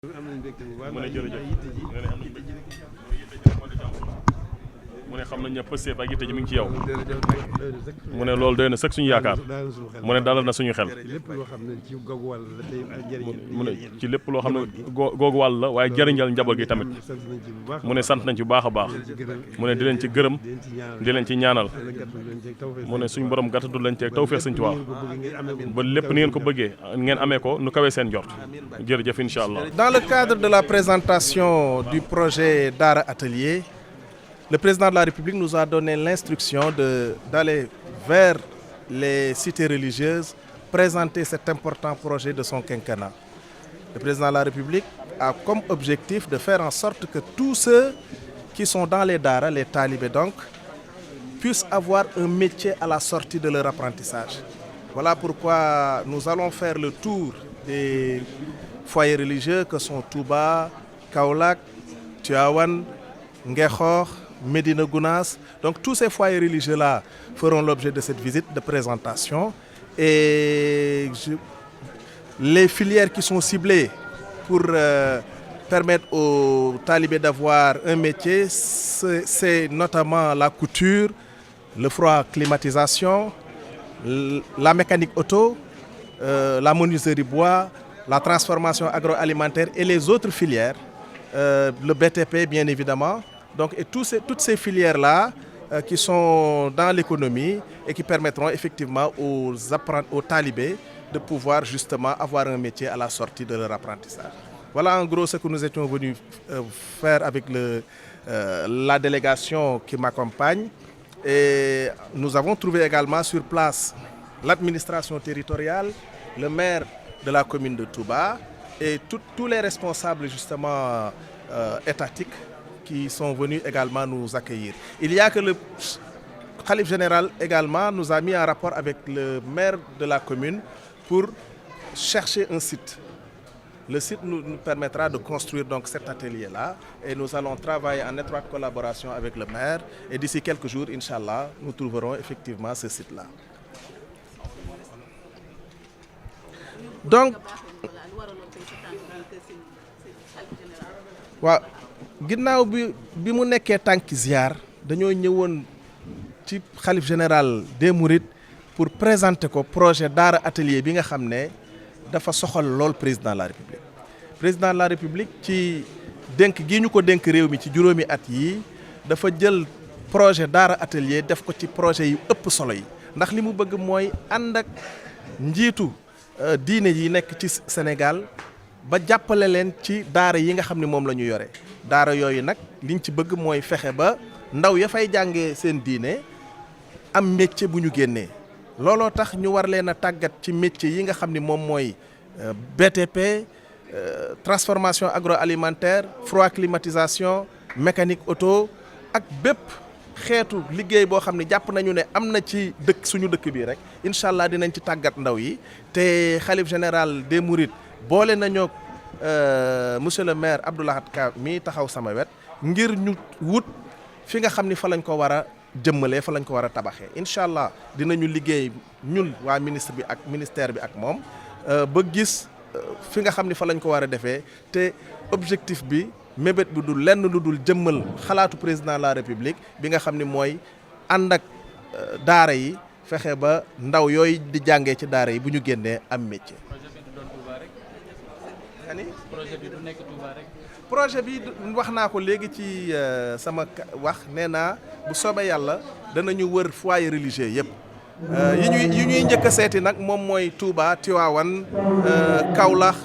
mu ne jërëjëf mu ne xam nañ ne pësteef ak yitte ji mi ngi ci yow mu ne loolu doy na sëkk suñu yaakaar mu ne dalal na suñu xel mu ne ci lépp loo xam ne googu wàll la waaye jëriñal njaboot gi tamit mu ne sant nañ ci bu baax a baax mu ne di leen ci gërëm di leen ci ñaanal mu ne suñu borom gàttadu lañ ci tawfeex Sëñ Tuubaa ba lépp ni ngeen ko bëggee ngeen amee ko nu kawee seen jort jërëjëf incha allah. Dans le cadre de la présentation du projet Daara Atelier, le président de la République nous a donné l'instruction d'aller vers les cités religieuses présenter cet important projet de son quinquennat. Le président de la République a comme objectif de faire en sorte que tous ceux qui sont dans les Daara, les talibés donc, puissent avoir un métier à la sortie de leur apprentissage. Voilà pourquoi nous allons faire le tour des foyers religieux que sont Touba, Kaolack, Tivaouane, Ngexor, Médina Gounass. Donc tous ces foyers religieux-là feront l'objet de cette visite de présentation. Et les filières qui sont ciblées pour permettre aux talibés d'avoir un métier, c'est notamment la couture, le froid climatisation, la mécanique auto, la menuiserie bois, la transformation agroalimentaire et les autres filières, le BTP bien évidemment. Donc, et toutes ces filières-là qui sont dans l'économie et qui permettront effectivement aux talibés de pouvoir justement avoir un métier à la sortie de leur apprentissage. Voilà en gros ce que nous étions venus faire avec la délégation qui m'accompagne. Et nous avons trouvé également sur place l'administration territoriale, le maire de la commune de Touba et tous les responsables justement étatiques qui sont venus également nous accueillir. Il y a que le khalife général également nous a mis en rapport avec le maire de la commune pour chercher un site. Le site nous permettra de construire donc cet atelier-là et nous allons travailler en étroite collaboration avec le maire et d'ici quelques jours, Inch'Allah, nous trouverons effectivement ce site-là. Donc, waaw ginnaaw bi mu nekkee tànki ziar dañoo ñëwoon ci xalif général des Mourides pour présenter ko projet Daara Atelier bi nga xam ne dafa soxal lool président de la République. Président de la République ci dénk gi ñu ko dénk réew mi ci juróomi at yi dafa jël projet Daara Atelier def ko ci projet yu ëpp solo yi ndax li mu bëgg mooy ànd ak njiitu diine yi nekk ci Sénégal ba jàppale leen ci daara yi nga xam ne moom la ñu yore daara yooyu nag liñ ci bëgg mooy fexe ba ndaw ya fay jàngee seen diine am métier bu ñu génnee looloo tax ñu war leen a tàggat ci métier yi nga xam ne moom mooy BTP transformation agroalimentaire froid climatisation mécanique auto ak bépp xeetu liggéey boo xam ne jàpp nañu ne am na ci suñu dëkk bi rek incha allah dinañ ci tàggat ndaw yi te xalif général des Mourides boole nañoo monsieur le maire Abdou Lahad Ka mii taxaw sama wet ngir ñu wut fi nga xam ni fa lañ ko war a jëmmalee fa lañ ko war a tabaxee incha allah dinañu liggéey ñun waa ministre bi ak ministère bi ak moom ba gis fi nga xam ni fa lañ ko war a defee te objectif bi mébét bi du lenn lu dul jëmmal xalaatu président de la république bi nga xam ni mooy ànd ak daara yi fexe ba ndaw yooyu di jàngee ci daara yi bu ñu génnee am métier. projet bi du nekk Touba rek. projet bi wax naa ko léegi ci sama wax nee naa bu soobee yàlla danañu wër foyer religieux yëpp yi ñuy njëkk a seeti nag moom mooy Touba Tivaouane Kaolack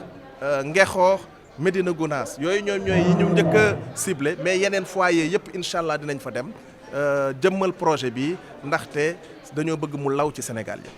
Ngexoox Médina Gounass yooyu ñoom ñooy yi ñu njëkk a ciblé mais yeneen foyer yëpp incha allah dinañ fa dem jëmmal projet bi ndaxte dañoo bëgg mu law ci Sénégal yi.